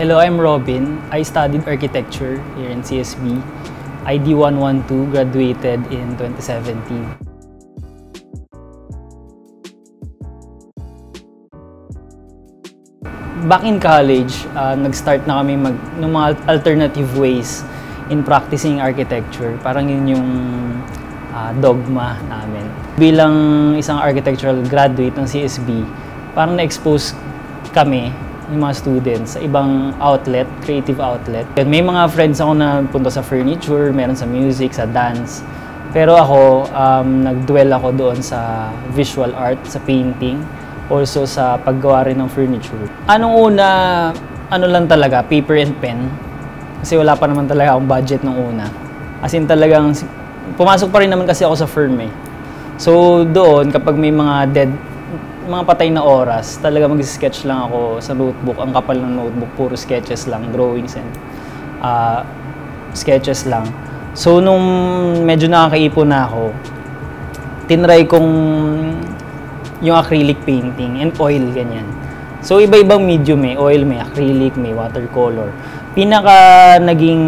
Hello, I'm Robin. I studied architecture here in CSB. ID 112, graduated in 2017. Back in college, nag-start na kami ng mga alternative ways in practicing architecture. Parang yun yung dogma namin. Bilang isang architectural graduate ng CSB, parang na-expose kami, yung mga students, sa ibang outlet, creative outlet. May mga friends ako na punta sa furniture, meron sa music, sa dance. Pero ako, nag-dwell ako doon sa visual art, sa painting, also sa paggawa rin ng furniture. Anong una, ano lang talaga, paper and pen. Kasi wala pa naman talaga akong budget nung una. As in talagang, pumasok pa rin naman kasi ako sa firm eh. So doon, kapag may mga patay na oras, talaga mag-sketch lang ako sa notebook. Ang kapal ng notebook, puro sketches lang, drawings and sketches lang. So nung medyo nakakaipon na ako, tinry kong yung acrylic painting and oil, ganyan. So iba-ibang medium eh, oil, may acrylic, may watercolor. Pinaka naging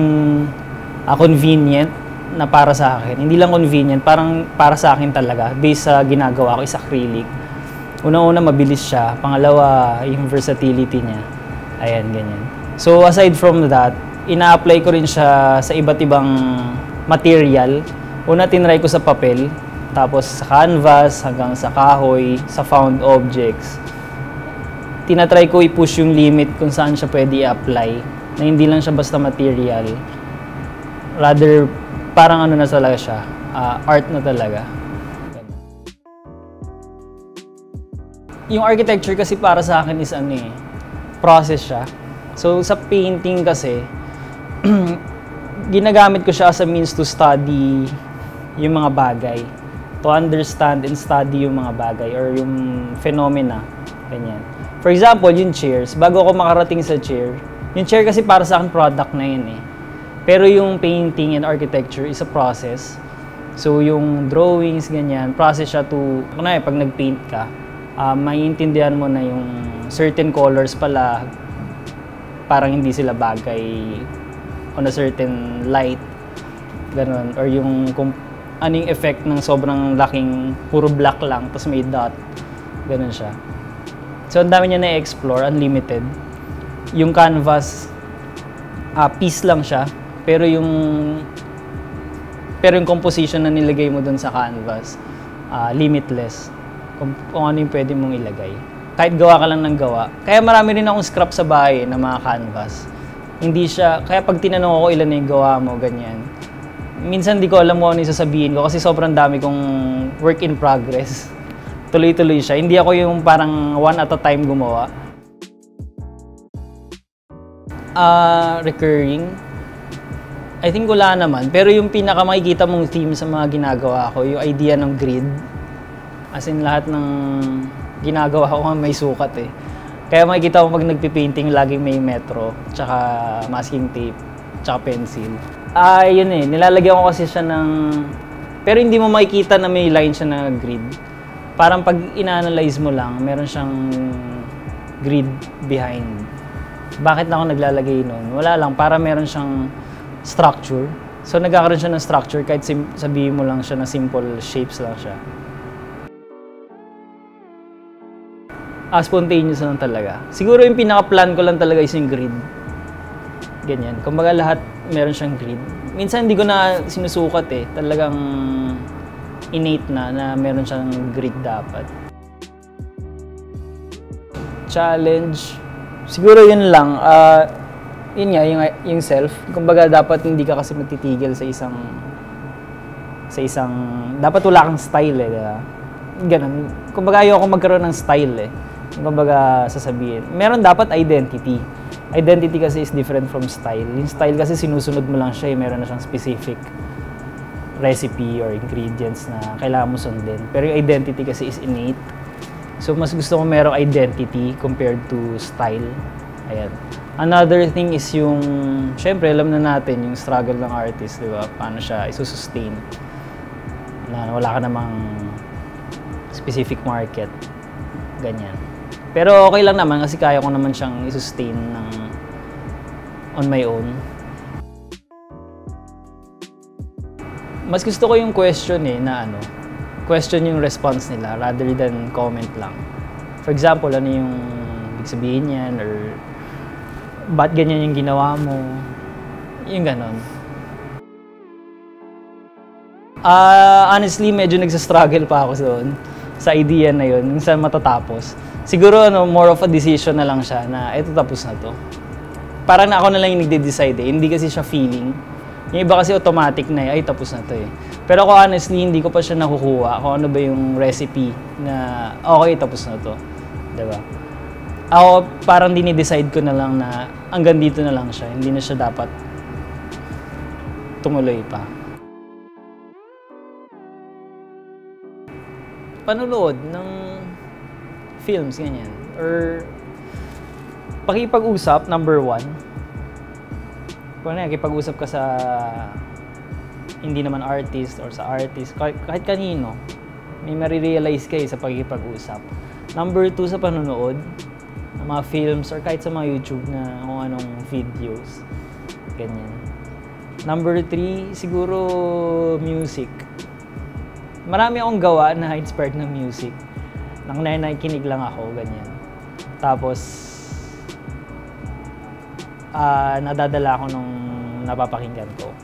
convenient na para sa akin, hindi lang convenient, parang para sa akin talaga, based sa ginagawa ko is acrylic. Una-una, mabilis siya. Pangalawa, yung versatility niya. Ayan, ganyan. So, aside from that, ina-apply ko rin siya sa iba't ibang material. Una, tinry ko sa papel, tapos sa canvas, hanggang sa kahoy, sa found objects. Tinatry ko i-push yung limit kung saan siya pwede i-apply, na hindi lang siya basta material. Rather, parang ano na talaga siya, art na talaga. Yung architecture kasi para sa akin is process siya. So sa painting kasi, ginagamit ko siya as a means to study yung mga bagay. To understand and study yung mga bagay or yung phenomena. Ganyan. For example, yung chairs. Bago ako makarating sa chair, yung chair kasi para sa akin product na yun eh. Pero yung painting and architecture is a process. So yung drawings, ganyan, process siya to, pag nag-paint ka, maiintindihan mo na yung certain colors pala parang hindi sila bagay on a certain light, ganun, or yung kung ano yung effect ng sobrang laking puro black lang tapos may dot, ganun siya. So ang dami niya na-explore, unlimited. Yung canvas, piece lang siya, pero yung composition na nilagay mo dun sa canvas, limitless. Kung ano yung pwede mong ilagay. Kahit gawa ka lang ng gawa. Kaya marami rin akong scrap sa bahay na mga canvas. Hindi siya, kaya pag tinanong ako ilan na yung gawa mo, ganyan. Minsan di ko alam mo ano yung sasabihin ko kasi sobrang dami kong work in progress. Tuloy-tuloy siya. Hindi ako yung parang one at a time gumawa. Recurring? I think wala naman. Pero yung pinaka makikita mong theme sa mga ginagawa ko, yung idea ng grid. As in, lahat ng ginagawa ko may sukat eh. Kaya makikita ko pag nagpipainting, laging may metro, tsaka masking tape, tsaka pencil. Yun eh, nilalagyan ko kasi siya ng... Pero hindi mo makikita na may line siya na grid. Parang pag ina-analyze mo lang, meron siyang grid behind. Bakit na ako naglalagay nun? Wala lang, para meron siyang structure. So nagkakaroon siya ng structure kahit sabihin mo lang siya na simple shapes lang siya. Spontaneous lang talaga. Siguro yung pinaka-plan ko lang talaga is yung grid. Ganyan. Kumbaga lahat meron siyang grid. Minsan hindi ko na sinusukat eh. Talagang innate na meron siyang grid dapat. Challenge. Siguro yun lang. Yun nga, yung self. Kumbaga dapat hindi ka kasi magtitigil sa isang dapat wala kang style eh. Diba? Ganun. Kumbaga ayoko magkaroon ng style eh. Kumbaga sasabihin. Meron dapat identity. Identity kasi is different from style. Yung style kasi sinusunod mo lang siya eh. Meron na siyang specific recipe or ingredients na kailangan mo sundin. Pero yung identity kasi is innate. So mas gusto ko merong identity compared to style. Ayan. Another thing is yung, syempre alam na natin yung struggle ng artist, di ba? Paano siya isusustain. Na wala ka namang specific market. Ganyan. Pero okay lang naman kasi kaya ko naman siyang i-sustain ng on my own. Mas gusto ko yung question na question yung response nila rather than comment lang. For example, ano yung ibig sabihin niyan or ba't ganyan yung ginawa mo? Yung ganon. Honestly, medyo nagsastruggle pa ako doon sa idea na yun, kung saan matatapos. Siguro more of a decision na lang siya na eto tapos na to. Parang na ako na lang yung nagde-decide hindi kasi siya feeling. Yung iba kasi automatic na ay tapos na to Pero ako honestly, hindi ko pa siya nakukuha kung ano ba yung recipe na okay, tapos na to. Diba? Ako parang dinidecide ko na lang na hanggang dito na lang siya. Hindi na siya dapat tumuloy pa. Panunood ng films, ganyan. Or pakipag-usap, number 1. Kung nakikipag-usap ka sa hindi naman artist or sa artist, kahit kanino, may marirealize kayo sa pakipag-usap. Number 2 sa panunood ng mga films or kahit sa mga YouTube na kung anong videos. Ganyan. Number 3, siguro music. Marami akong gawa na inspired ng music. Nang nakikinig lang ako, ganyan. Tapos, nadadala ako nung napapakinggan ko.